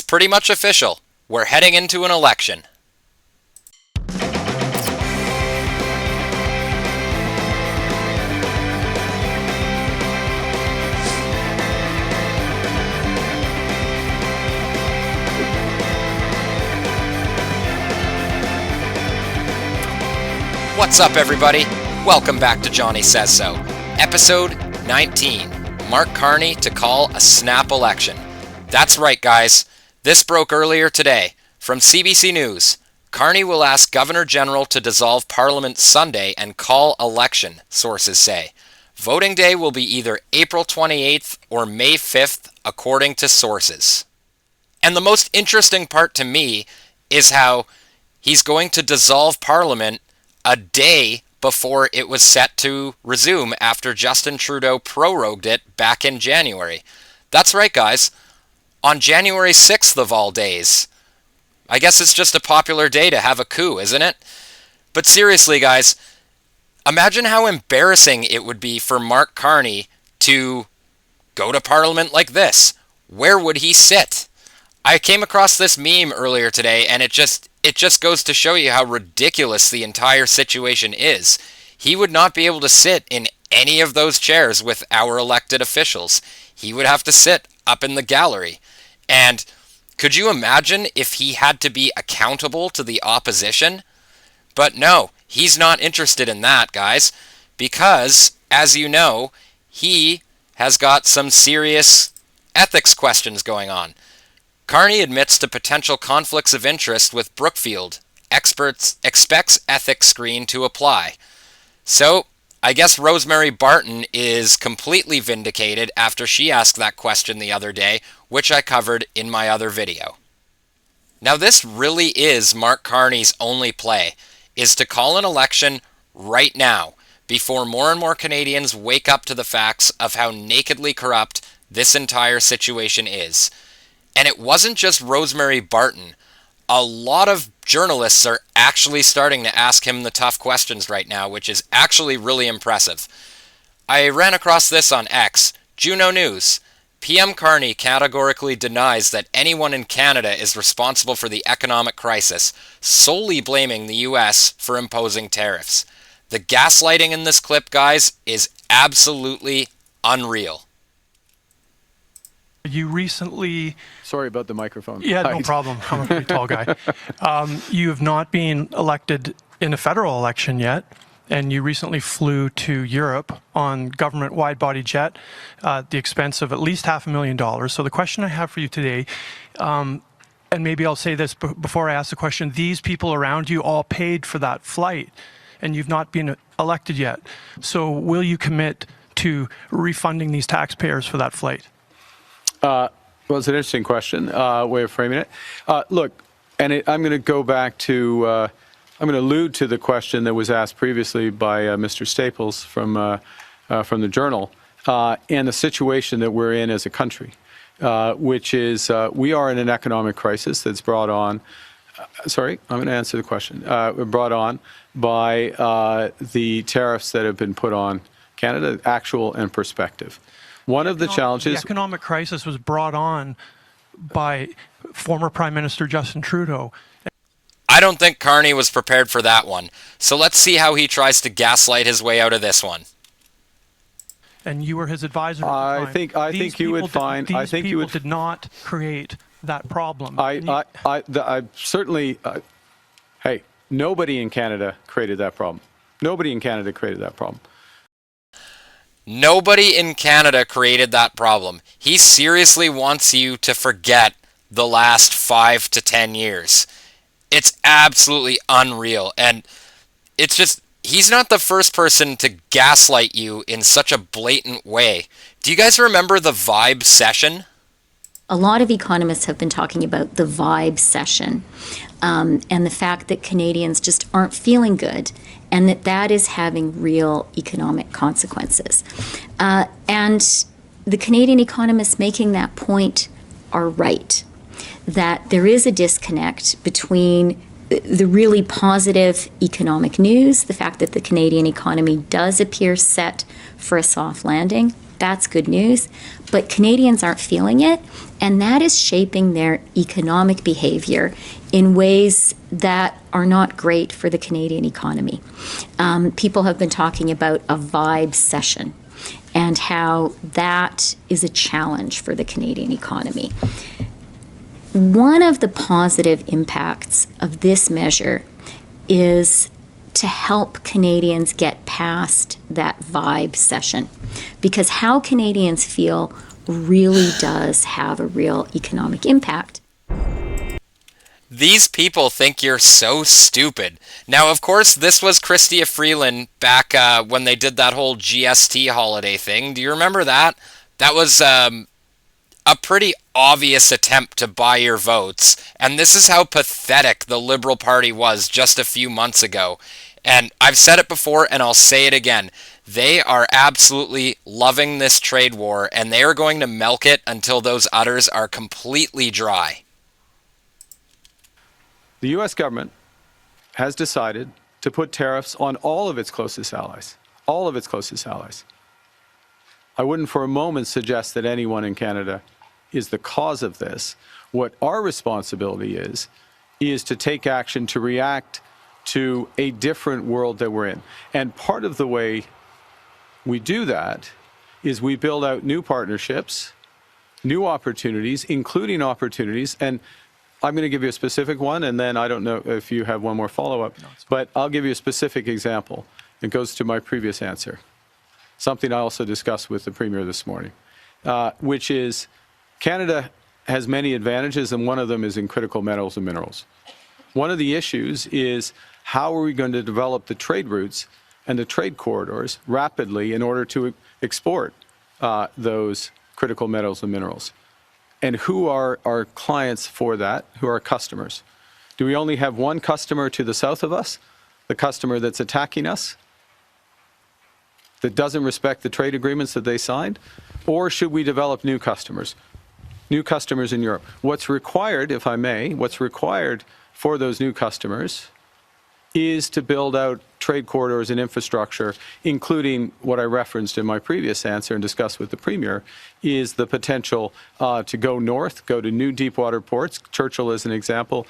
pretty much official. We're heading into an election. What's up, everybody? Welcome back to Jonny Says So, episode 19. Mark Carney to call a snap election. That's right, guys. This broke earlier today. From CBC News, Carney will ask Governor General to dissolve Parliament Sunday and call election, sources say. Voting day will be either April 28th or May 5th, according to sources. And the most interesting part to me is how he's going to dissolve Parliament a day before it was set to resume after Justin Trudeau prorogued it back in January. That's right, guys. On January 6th of all days. I guess it's just a popular day to have a coup, isn't it? But seriously, guys, imagine how embarrassing it would be for Mark Carney to go to Parliament like this. Where would he sit? I came across this meme earlier today, and it just goes to show you how ridiculous the entire situation is. He would not be able to sit in any of those chairs with our elected officials. He would have to sit up in the gallery. And could you imagine if he had to be accountable to the opposition? But no, he's not interested in that, guys, because, as you know, he has got some serious ethics questions going on. Carney admits to potential conflicts of interest with Brookfield. Expects ethics screen to apply. So, I guess Rosemary Barton is completely vindicated after she asked that question the other day, which I covered in my other video. Now, this really is Mark Carney's only play, is to call an election right now, before more and more Canadians wake up to the facts of how nakedly corrupt this entire situation is. And it wasn't just Rosemary Barton. A lot of journalists are actually starting to ask him the tough questions right now, which is actually really impressive. I ran across this on X. Juno News. PM Carney categorically denies that anyone in Canada is responsible for the economic crisis, solely blaming the US for imposing tariffs. The gaslighting in this clip, guys, is absolutely unreal. You recently... Sorry about the microphone. Yeah, no problem. I'm a pretty tall guy. You have not been elected in a federal election yet, and you recently flew to Europe on government wide-body jet at the expense of at least $500,000. So the question I have for you today, and maybe I'll say this before I ask the question, these people around you all paid for that flight, and you've not been elected yet. So will you commit to refunding these taxpayers for that flight? Well, it's an interesting question, way of framing it. Look, and I'm going to go back to, I'm going to allude to the question that was asked previously by Mr. Staples from the Journal, and the situation that we're in as a country, which is we are in an economic crisis that's brought on, sorry, I'm going to answer the question, brought on by the tariffs that have been put on Canada, actual and prospective. One of the challenges... The economic crisis was brought on by former Prime Minister Justin Trudeau. I don't think Carney was prepared for that one. So let's see how he tries to gaslight his way out of this one. And you were his advisor. I think you would find... These people did not create that problem. I certainly... hey, nobody in Canada created that problem. Nobody in Canada created that problem. Nobody in Canada created that problem. He seriously wants you to forget the last 5 to 10 years. It's absolutely unreal. And it's just, he's not the first person to gaslight you in such a blatant way. Do you guys remember the vibe session? A lot of economists have been talking about the vibe session and the fact that Canadians just aren't feeling good, and that is having real economic consequences. And the Canadian economists making that point are right, that there is a disconnect between the really positive economic news, the fact that the Canadian economy does appear set for a soft landing, That's good news. But Canadians aren't feeling it, and that is shaping their economic behavior in ways that are not great for the Canadian economy. People have been talking about a vibe session and how that is a challenge for the Canadian economy. One of the positive impacts of this measure is to help Canadians get past that vibe session, because how Canadians feel really does have a real economic impact. These people think you're so stupid. Now, of course, this was Chrystia Freeland back when they did that whole GST holiday thing. Do you remember that? That was a pretty obvious attempt to buy your votes. And this is how pathetic the Liberal Party was just a few months ago. And I've said it before and I'll say it again. They are absolutely loving this trade war, and they are going to milk it until those udders are completely dry. The U.S. government has decided to put tariffs on all of its closest allies. All of its closest allies. I wouldn't for a moment suggest that anyone in Canada is the cause of this. What our responsibility is to take action to react to a different world that we're in. And part of the way we do that is we build out new partnerships, new opportunities, including opportunities. And I'm going to give you a specific one, and then I don't know if you have one more follow-up, but I'll give you a specific example. It goes to my previous answer, something I also discussed with the Premier this morning, which is Canada has many advantages, and one of them is in critical metals and minerals. One of the issues is how are we going to develop the trade routes and the trade corridors rapidly in order to export those critical metals and minerals? And who are our clients for that? Who are our customers? Do we only have one customer to the south of us, the customer that's attacking us, that doesn't respect the trade agreements that they signed? Or should we develop new customers in Europe? What's required, if I may, what's required for those new customers is to build out trade corridors and infrastructure, including what I referenced in my previous answer and discussed with the Premier, is the potential to go north, go to new deepwater ports. Churchill is an example.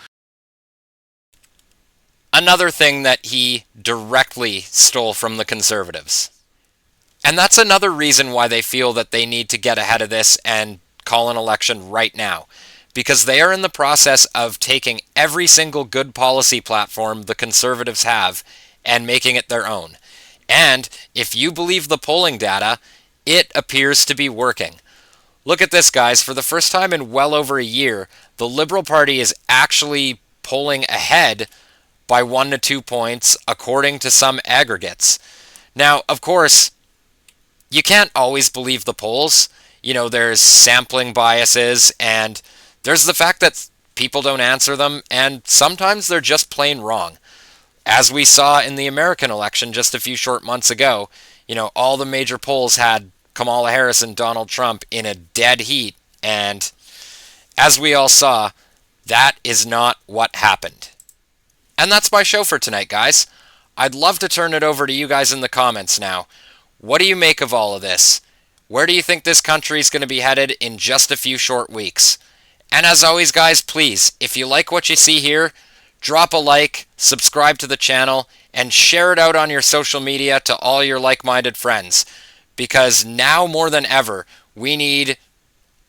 Another thing that he directly stole from the Conservatives. And that's another reason why they feel that they need to get ahead of this and call an election right now. Because they are in the process of taking every single good policy platform the Conservatives have and making it their own. And if you believe the polling data, it appears to be working. Look at this, guys. For the first time in well over a year, the Liberal Party is actually polling ahead by 1 to 2 points, according to some aggregates. Now, of course, you can't always believe the polls. You know, there's sampling biases, and there's the fact that people don't answer them, and sometimes they're just plain wrong. As we saw in the American election just a few short months ago, you know, all the major polls had Kamala Harris and Donald Trump in a dead heat, and as we all saw, that is not what happened. And that's my show for tonight, guys. I'd love to turn it over to you guys in the comments now. What do you make of all of this? Where do you think this country is going to be headed in just a few short weeks? And as always, guys, please, if you like what you see here, drop a like, subscribe to the channel, and share it out on your social media to all your like-minded friends. Because now more than ever, we need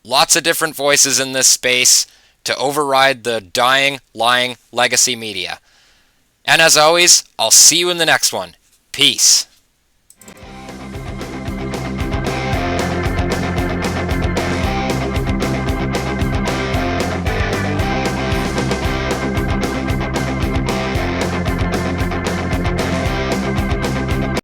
lots of different voices in this space to override the dying, lying legacy media. And as always, I'll see you in the next one. Peace.